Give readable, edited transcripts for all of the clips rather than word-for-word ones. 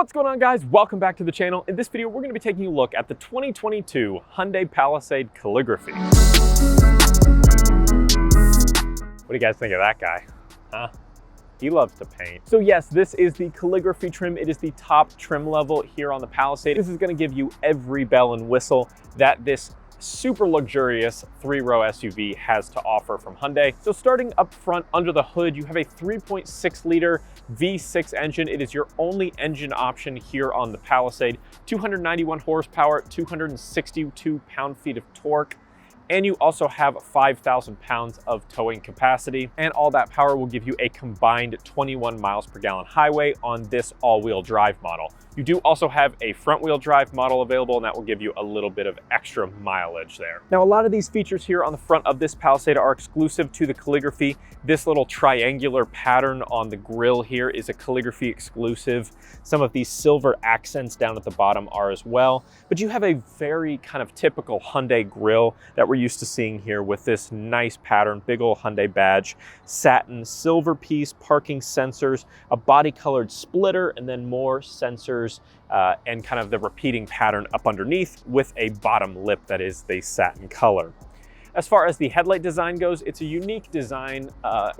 What's going on, guys? Welcome back to the channel. In this video, we're going to be taking a look at the 2022 Hyundai Palisade Calligraphy. What do you guys think of that guy? Huh? He loves to paint. So yes, this is the Calligraphy trim. It is the top trim level here on the Palisade. This is going to give you every bell and whistle that this super luxurious three-row SUV has to offer from Hyundai. So starting up front under the hood, you have a 3.6 liter V6 engine. It is your only engine option here on the Palisade. 291 horsepower, 262 pound-feet of torque. And you also have 5,000 pounds of towing capacity. And all that power will give you a combined 21 miles per gallon highway on this all-wheel drive model. You do also have a front-wheel drive model available, and that will give you a little bit of extra mileage there. Now, a lot of these features here on the front of this Palisade are exclusive to the Calligraphy. This little triangular pattern on the grille here is a Calligraphy exclusive. Some of these silver accents down at the bottom are as well. But you have a very kind of typical Hyundai grille that we're used to seeing here with this nice pattern, big old Hyundai badge, satin, silver piece, parking sensors, a body-colored splitter, and then more sensors and kind of the repeating pattern up underneath with a bottom lip that is the satin color. As far as the headlight design goes, it's a unique design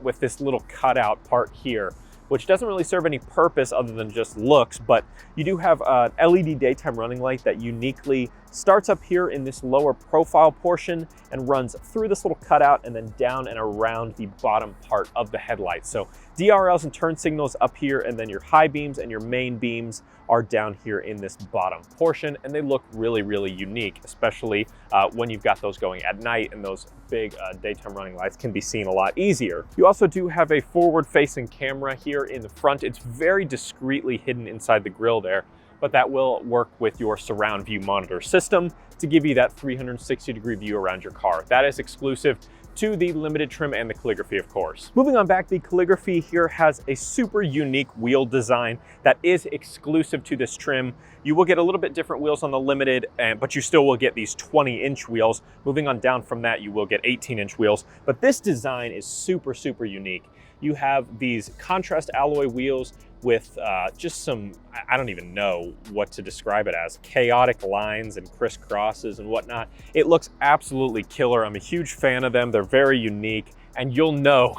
with this little cutout part here, which doesn't really serve any purpose other than just looks, but you do have an LED daytime running light that uniquely starts up here in this lower profile portion and runs through this little cutout and then down and around the bottom part of the headlight. So DRLs and turn signals up here, and then your high beams and your main beams are down here in this bottom portion, and they look really, really unique, especially when you've got those going at night, and those big daytime running lights can be seen a lot easier. You also do have a forward-facing camera here in the front. It's very discreetly hidden inside the grille there, but that will work with your surround view monitor system to give you that 360-degree view around your car. That is exclusive to the limited trim and the Calligraphy, of course. Moving on back, the Calligraphy here has a super unique wheel design that is exclusive to this trim. You will get a little bit different wheels on the limited, but you still will get these 20-inch wheels. Moving on down from that, you will get 18-inch wheels, but this design is super, super unique. You have these contrast alloy wheels with just some, I don't even know what to describe it as, chaotic lines and crisscrosses and whatnot. It looks absolutely killer. I'm a huge fan of them. They're very unique, and you'll know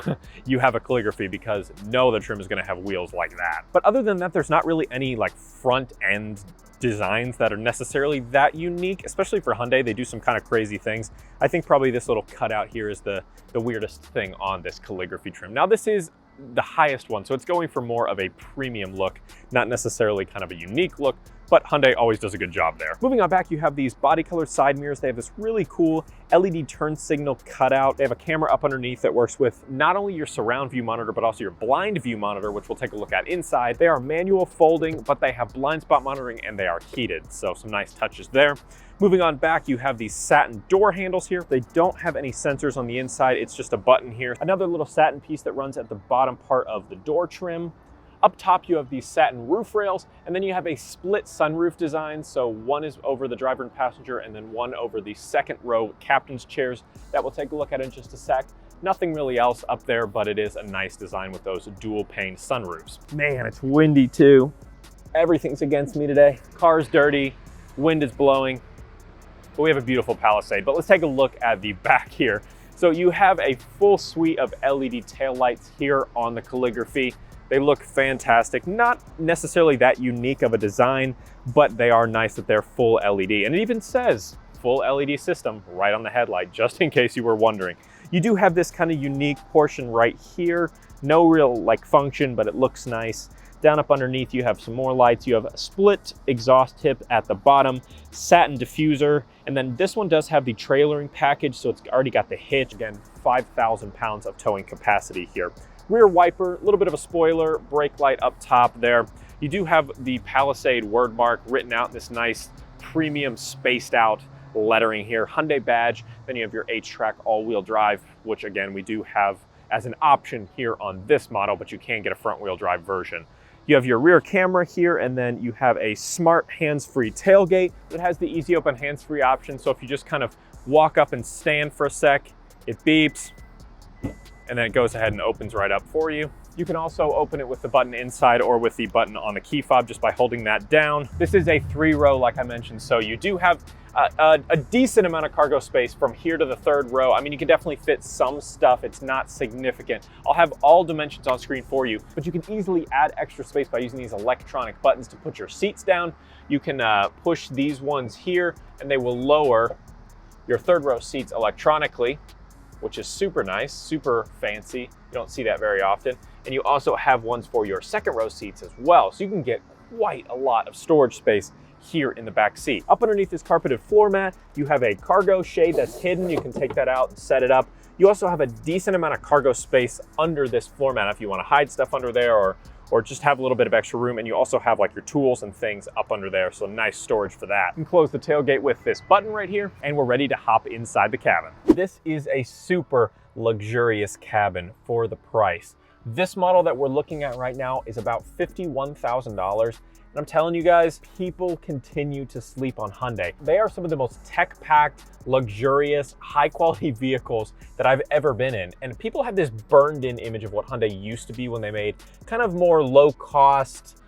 you have a Calligraphy because no other trim is going to have wheels like that. But other than that, there's not really any like front end designs that are necessarily that unique, especially for Hyundai. They do some kind of crazy things. I think probably this little cutout here is the weirdest thing on this Calligraphy trim. Now, this is the highest one, so it's going for more of a premium look, not necessarily kind of a unique look, but Hyundai always does a good job there. Moving on back, you have these body colored side mirrors. They have this really cool LED turn signal cutout. They have a camera up underneath that works with not only your surround view monitor, but also your blind view monitor, which we'll take a look at inside. They are manual folding, but they have blind spot monitoring and they are heated. So some nice touches there. Moving on back, you have these satin door handles here. They don't have any sensors on the inside. It's just a button here. Another little satin piece that runs at the bottom part of the door trim. Up top, you have these satin roof rails, and then you have a split sunroof design. So one is over the driver and passenger, and then one over the second row captain's chairs that we'll take a look at in just a sec. Nothing really else up there, but it is a nice design with those dual pane sunroofs. Man, it's windy too. Everything's against me today. Car's dirty, wind is blowing, but we have a beautiful Palisade. But let's take a look at the back here. So you have a full suite of LED taillights here on the Calligraphy. They look fantastic. Not necessarily that unique of a design, but they are nice that they're full LED. And it even says full LED system right on the headlight, just in case you were wondering. You do have this kind of unique portion right here. No real like function, but it looks nice. Down up underneath, you have some more lights. You have a split exhaust tip at the bottom, satin diffuser, and then this one does have the trailering package, so it's already got the hitch. Again, 5,000 pounds of towing capacity here. Rear wiper, a little bit of a spoiler, brake light up top there. You do have the Palisade word mark written out in this nice premium spaced out lettering here. Hyundai badge, then you have your H-Track all-wheel drive, which again, we do have as an option here on this model, but you can get a front-wheel drive version. You have your rear camera here, and then you have a smart hands-free tailgate that has the easy open hands-free option. So if you just kind of walk up and stand for a sec, it beeps, and then it goes ahead and opens right up for you. You can also open it with the button inside or with the button on the key fob just by holding that down. This is a 3-row, like I mentioned, so you do have a decent amount of cargo space from here to the 3rd row. I mean, you can definitely fit some stuff. It's not significant. I'll have all dimensions on screen for you, but you can easily add extra space by using these electronic buttons to put your seats down. You can push these ones here and they will lower your 3rd row seats electronically, which is super nice, super fancy. You don't see that very often. And you also have ones for your 2nd row seats as well. So you can get quite a lot of storage space here in the back seat. Up underneath this carpeted floor mat, you have a cargo shade that's hidden. You can take that out and set it up. You also have a decent amount of cargo space under this floor mat if you want to hide stuff under there or just have a little bit of extra room. And you also have like your tools and things up under there. So nice storage for that. You can close the tailgate with this button right here and we're ready to hop inside the cabin. This is a super luxurious cabin for the price. This model that we're looking at right now is about $51,000. And I'm telling you guys, people continue to sleep on Hyundai. They are some of the most tech-packed, luxurious, high-quality vehicles that I've ever been in. And people have this burned-in image of what Hyundai used to be when they made kind of more low-cost,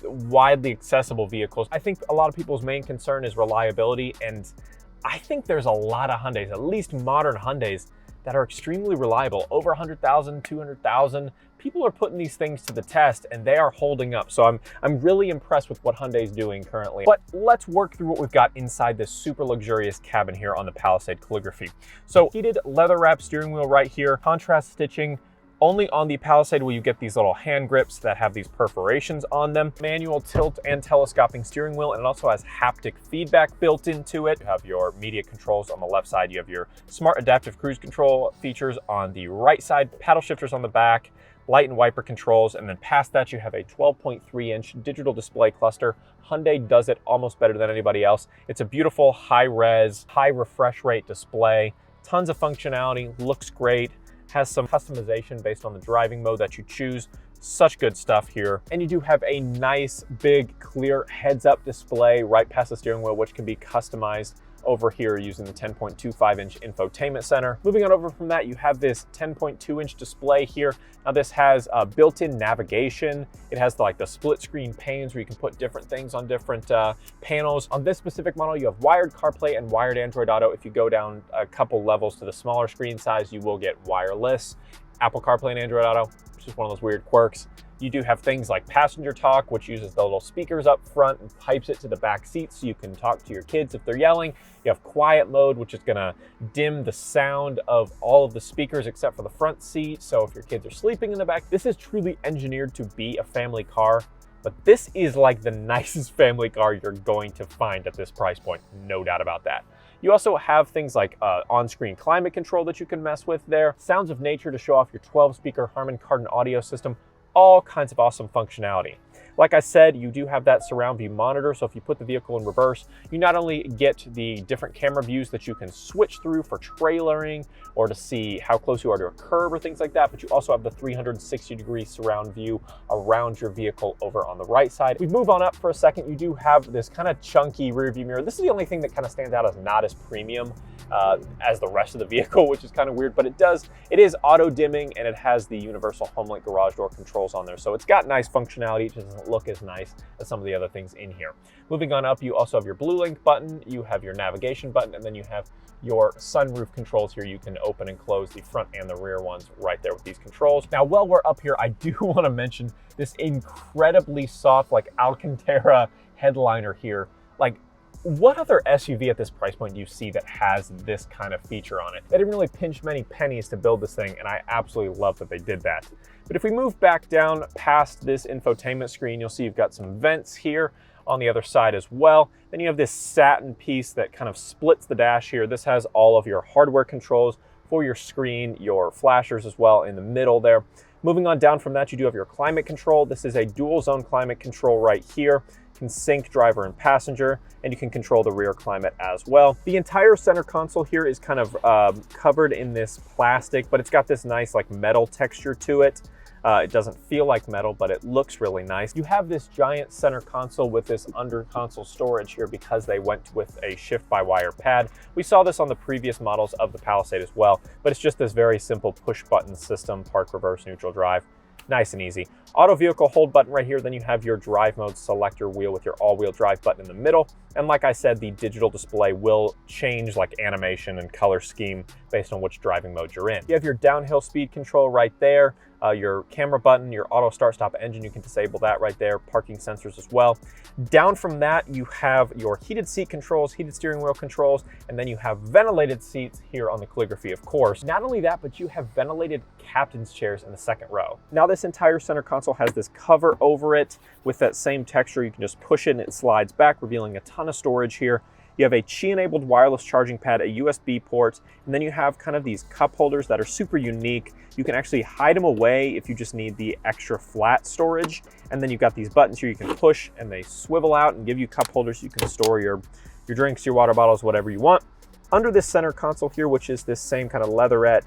widely accessible vehicles. I think a lot of people's main concern is reliability, and I think there's a lot of Hyundais, at least modern Hyundais, that are extremely reliable, over 100,000, 200,000. People are putting these things to the test and they are holding up. So I'm really impressed with what Hyundai's doing currently. But let's work through what we've got inside this super luxurious cabin here on the Palisade Calligraphy. So heated leather wrap steering wheel right here, contrast stitching. Only on the Palisade will you get these little hand grips that have these perforations on them. Manual tilt and telescoping steering wheel, and it also has haptic feedback built into it. You have your media controls on the left side. You have your smart adaptive cruise control features on the right side, paddle shifters on the back, light and wiper controls, and then past that you have a 12.3-inch digital display cluster. Hyundai does it almost better than anybody else. It's a beautiful high-res, high refresh rate display, tons of functionality, looks great. Has some customization based on the driving mode that you choose. Such good stuff here. And you do have a nice, big, clear heads-up display right past the steering wheel, which can be customized over here using the 10.25-inch infotainment center. Moving on over from that, you have this 10.2-inch display here. Now this has built-in navigation. It has like the split screen panes where you can put different things on different panels. On this specific model, you have wired CarPlay and wired Android Auto. If you go down a couple levels to the smaller screen size, you will get wireless Apple CarPlay and Android Auto, which is one of those weird quirks. You do have things like passenger talk, which uses the little speakers up front and pipes it to the back seat so you can talk to your kids if they're yelling. You have quiet mode, which is gonna dim the sound of all of the speakers except for the front seat. So if your kids are sleeping in the back, this is truly engineered to be a family car. But this is like the nicest family car you're going to find at this price point, no doubt about that. You also have things like on-screen climate control that you can mess with there, sounds of nature to show off your 12-speaker Harman Kardon audio system, all kinds of awesome functionality. Like I said, you do have that surround view monitor, so if you put the vehicle in reverse, you not only get the different camera views that you can switch through for trailering or to see how close you are to a curb or things like that, but you also have the 360-degree surround view around your vehicle over on the right side. We move on up for a second. You do have this kind of chunky rear view mirror. This is the only thing that kind of stands out as not as premium as the rest of the vehicle, which is kind of weird, but it is auto dimming and it has the universal HomeLink garage door controls on there. So it's got nice functionality. It just doesn't look as nice as some of the other things in here. Moving on up, you also have your Blue Link button, you have your navigation button, and then you have your sunroof controls here. You can open and close the front and the rear ones right there with these controls. Now, while we're up here, I do want to mention this incredibly soft, like Alcantara headliner here. Like, what other SUV at this price point do you see that has this kind of feature on it? They didn't really pinch many pennies to build this thing, and I absolutely love that they did that. But if we move back down past this infotainment screen, you'll see you've got some vents here on the other side as well. Then you have this satin piece that kind of splits the dash here. This has all of your hardware controls for your screen, your flashers as well in the middle there. Moving on down from that, you do have your climate control. This is a dual zone climate control right here. You can sync driver and passenger, and you can control the rear climate as well. The entire center console here is kind of covered in this plastic, but it's got this nice like metal texture to it. It doesn't feel like metal, but it looks really nice. You have this giant center console with this under console storage here because they went with a shift-by-wire pad. We saw this on the previous models of the Palisade as well, but it's just this very simple push button system, park, reverse, neutral, drive. Nice and easy. Auto vehicle hold button right here, then you have your drive mode selector wheel with your all-wheel drive button in the middle. And like I said, the digital display will change like animation and color scheme based on which driving mode you're in. You have your downhill speed control right there, your camera button, your auto start stop engine, you can disable that right there, parking sensors as well. Down from that, you have your heated seat controls, heated steering wheel controls, and then you have ventilated seats here on the Calligraphy, of course. Not only that, but you have ventilated captain's chairs in the second row. Now this entire center console has this cover over it with that same texture. You can just push it and it slides back, revealing a ton of storage here. You have a Qi-enabled wireless charging pad, a USB port, and then you have kind of these cup holders that are super unique. You can actually hide them away if you just need the extra flat storage. And then you've got these buttons here you can push and they swivel out and give you cup holders. You can store your drinks, your water bottles, whatever you want. Under this center console here, which is this same kind of leatherette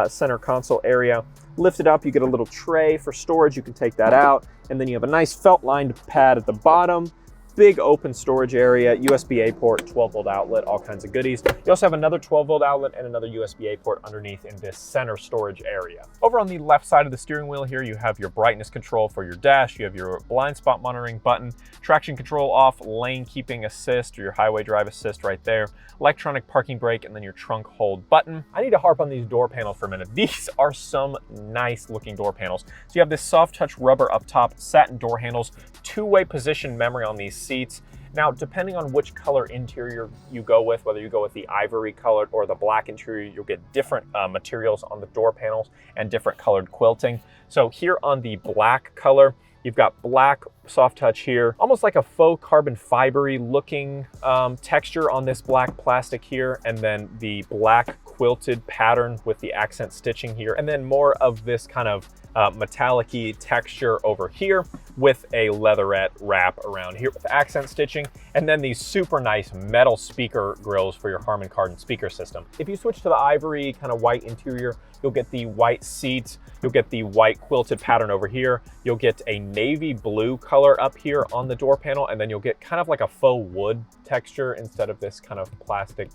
center console area, lift it up, you get a little tray for storage. You can take that out. And then you have a nice felt-lined pad at the bottom. Big open storage area, USB-A port, 12-volt outlet, all kinds of goodies. You also have another 12-volt outlet and another USB-A port underneath in this center storage area. Over on the left side of the steering wheel here, you have your brightness control for your dash. You have your blind spot monitoring button, traction control off, lane keeping assist or your highway drive assist right there, electronic parking brake, and then your trunk hold button. I need to harp on these door panels for a minute. These are some nice looking door panels. So you have this soft touch rubber up top, satin door handles, two-way position memory on these seats. Now, depending on which color interior you go with, whether you go with the ivory colored or the black interior, you'll get different materials on the door panels and different colored quilting. So here on the black color, you've got black soft touch here, almost like a faux carbon fibery looking texture on this black plastic here, and then the black quilted pattern with the accent stitching here, and then more of this kind of metallic-y texture over here with a leatherette wrap around here with accent stitching, and then these super nice metal speaker grills for your Harman Kardon speaker system. If you switch to the ivory kind of white interior, you'll get the white seats, you'll get the white quilted pattern over here, you'll get a navy blue color up here on the door panel, and then you'll get kind of like a faux wood texture instead of this kind of plastic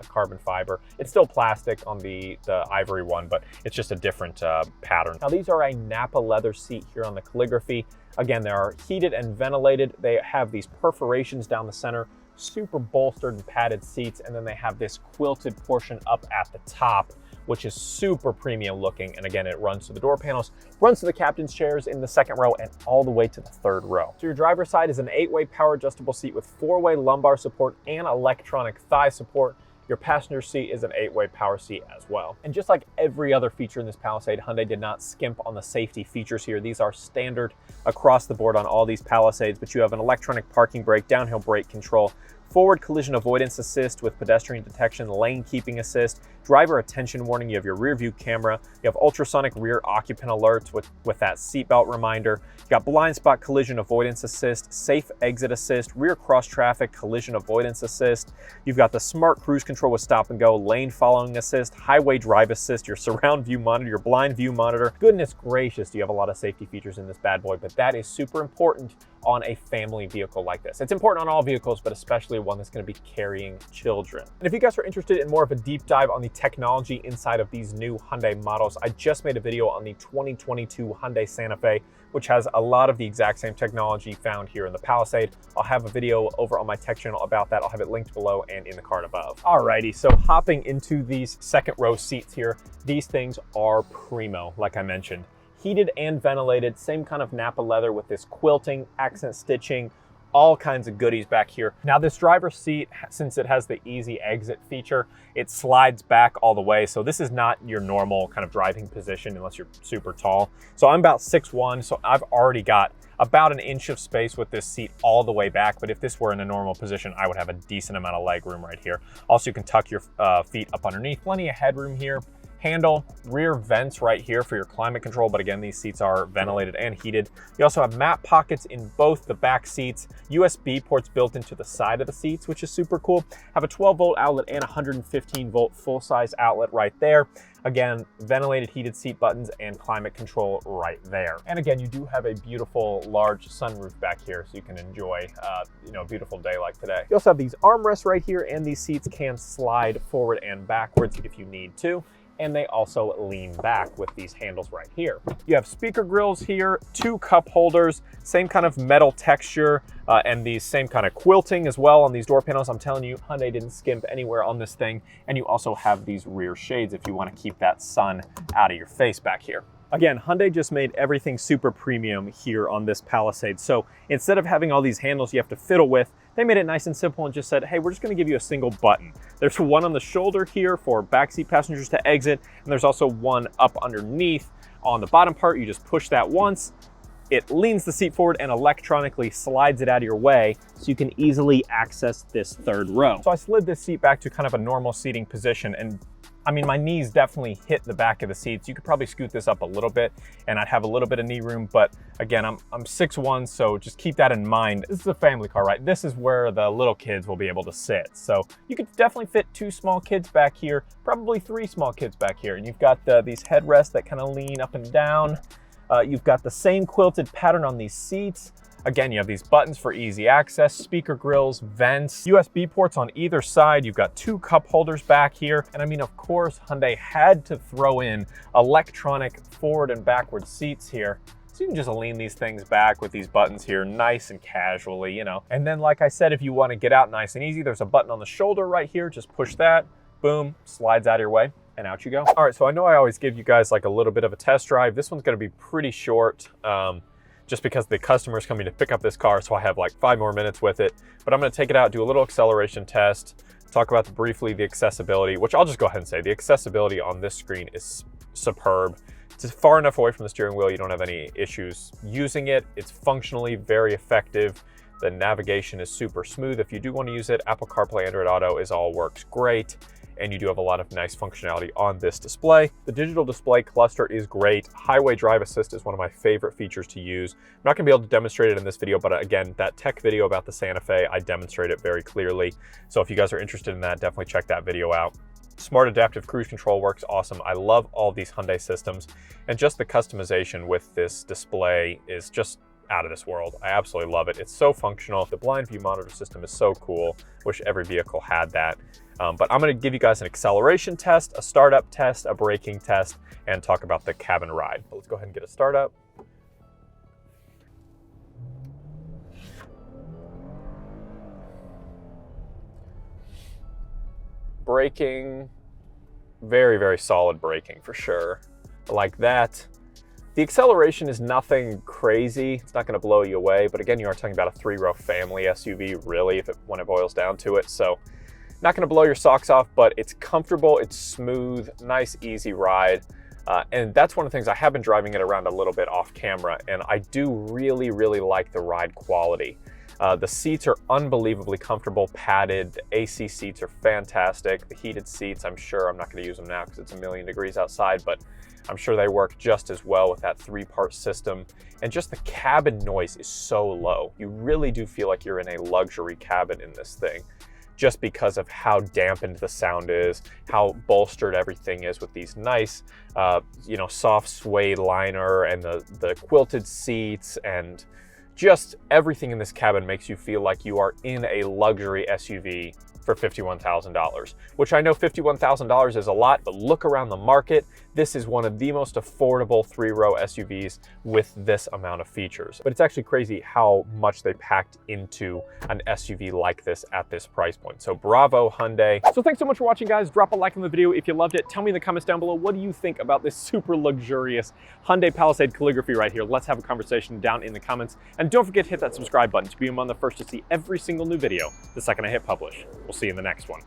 carbon fiber. It's still plastic on the ivory one, but it's just a different pattern. Now these are a Napa leather seat here on the Calligraphy. Again, they are heated and ventilated. They have these perforations down the center, super bolstered and padded seats, and then they have this quilted portion up at the top, which is super premium looking. And again, it runs to the door panels, runs to the captain's chairs in the second row and all the way to the third row. So your driver's side is an 8-way power adjustable seat with 4-way lumbar support and electronic thigh support. Your passenger seat is an 8-way power seat as well. And just like every other feature in this Palisade, Hyundai did not skimp on the safety features here. These are standard across the board on all these Palisades, but you have an electronic parking brake, downhill brake control, forward collision avoidance assist with pedestrian detection, lane keeping assist, driver attention warning, you have your rear view camera, you have ultrasonic rear occupant alerts with that seatbelt reminder, you got blind spot collision avoidance assist, safe exit assist, rear cross traffic collision avoidance assist, you've got the smart cruise control with stop and go, lane following assist, highway drive assist, your surround view monitor, your blind view monitor. Goodness gracious, you have a lot of safety features in this bad boy, but that is super important on a family vehicle like this. It's important on all vehicles, but especially one that's going to be carrying children. And if you guys are interested in more of a deep dive on the technology inside of these new Hyundai models, I just made a video on the 2022 Hyundai Santa Fe, which has a lot of the exact same technology found here in the Palisade. I'll have a video over on my tech channel about that. I'll have it linked below and in the card above. Alrighty, so hopping into these second row seats here, these things are primo, like I mentioned. Heated and ventilated, same kind of Napa leather with this quilting, accent stitching, all kinds of goodies back here. Now this driver's seat, since it has the easy exit feature, it slides back all the way. So this is not your normal kind of driving position unless you're super tall. So I'm about 6'1", so I've already got about an inch of space with this seat all the way back. But if this were in a normal position, I would have a decent amount of leg room right here. Also, you can tuck your feet up underneath. Plenty of headroom here. Handle, rear vents right here for your climate control, but again, these seats are ventilated and heated. You also have map pockets in both the back seats, USB ports built into the side of the seats, which is super cool. Have a 12-volt outlet and 115-volt full-size outlet right there. Again, ventilated heated seat buttons and climate control right there. And again, you do have a beautiful large sunroof back here, so you can enjoy a beautiful day like today. You also have these armrests right here, and these seats can slide forward and backwards if you need to. and they also lean back with these handles right here. You have speaker grills here, 2 cup holders, same kind of metal texture, and these same kind of quilting as well on these door panels. I'm telling you, Hyundai didn't skimp anywhere on this thing. And you also have these rear shades if you want to keep that sun out of your face back here. Again, Hyundai just made everything super premium here on this Palisade. So instead of having all these handles you have to fiddle with, they made it nice and simple and just said, hey, we're just gonna give you a single button. There's one on the shoulder here for backseat passengers to exit, and there's also one up underneath on the bottom part. You just push that once, it leans the seat forward and electronically slides it out of your way so you can easily access this third row. So I slid this seat back to kind of a normal seating position, and I mean, my knees definitely hit the back of the seats. You could probably scoot this up a little bit and I'd have a little bit of knee room, but again, I'm 6'1", so just keep that in mind. This is a family car, right? This is where the little kids will be able to sit. So you could definitely fit 2 small kids back here, probably 3 small kids back here. And you've got these headrests that kind of lean up and down. You've got the same quilted pattern on these seats. Again, you have these buttons for easy access, speaker grills, vents, USB ports on either side. You've got 2 cup holders back here. And I mean, of course, Hyundai had to throw in electronic forward and backward seats here. So you can just lean these things back with these buttons here, nice and casually, you know. And then, like I said, if you want to get out nice and easy, there's a button on the shoulder right here. Just push that, boom, slides out of your way. And out you go. All right, so I know I always give you guys like a little bit of a test drive. This one's gonna be pretty short. Just because the customer is coming to pick up this car, so I have like 5 more minutes with it. But I'm gonna take it out, do a little acceleration test, talk about briefly the accessibility, which I'll just go ahead and say, the accessibility on this screen is superb. It's far enough away from the steering wheel, you don't have any issues using it. It's functionally very effective. The navigation is super smooth. If you do want to use it, Apple CarPlay, Android Auto works great. And you do have a lot of nice functionality on this display. The digital display cluster is great. Highway Drive Assist is one of my favorite features to use. I'm not gonna be able to demonstrate it in this video, but again, that tech video about the Santa Fe, I demonstrate it very clearly. So if you guys are interested in that, definitely check that video out. Smart Adaptive Cruise Control works awesome. I love all these Hyundai systems, and just the customization with this display is just out of this world. I absolutely love it. It's so functional. The blind view monitor system is so cool. Wish every vehicle had that. But I'm going to give you guys an acceleration test, a startup test, a braking test, and talk about the cabin ride. But let's go ahead and get a startup. Braking, very, very solid braking for sure. Like that. The acceleration is nothing crazy. It's not going to blow you away. But again, you are talking about a 3-row family SUV, really, when it boils down to it. So not going to blow your socks off, but it's comfortable, it's smooth, nice, easy ride. And that's one of the things. I have been driving it around a little bit off camera, and I do really, really like the ride quality. The seats are unbelievably comfortable, padded. The AC seats are fantastic. The heated seats, I'm sure, I'm not going to use them now because it's 1,000,000 degrees outside, but I'm sure they work just as well with that 3-part system. And just the cabin noise is so low. You really do feel like you're in a luxury cabin in this thing, just because of how dampened the sound is, how bolstered everything is with these nice, you know, soft suede liner and the quilted seats, and just everything in this cabin makes you feel like you are in a luxury SUV for $51,000, which I know $51,000 is a lot, but look around the market. This is one of the most affordable 3-row SUVs with this amount of features. But it's actually crazy how much they packed into an SUV like this at this price point. So bravo, Hyundai. So thanks so much for watching, guys. Drop a like on the video if you loved it. Tell me in the comments down below, what do you think about this super luxurious Hyundai Palisade Calligraphy right here? Let's have a conversation down in the comments. And don't forget to hit that subscribe button to be among the first to see every single new video the second I hit publish. We'll see you in the next one.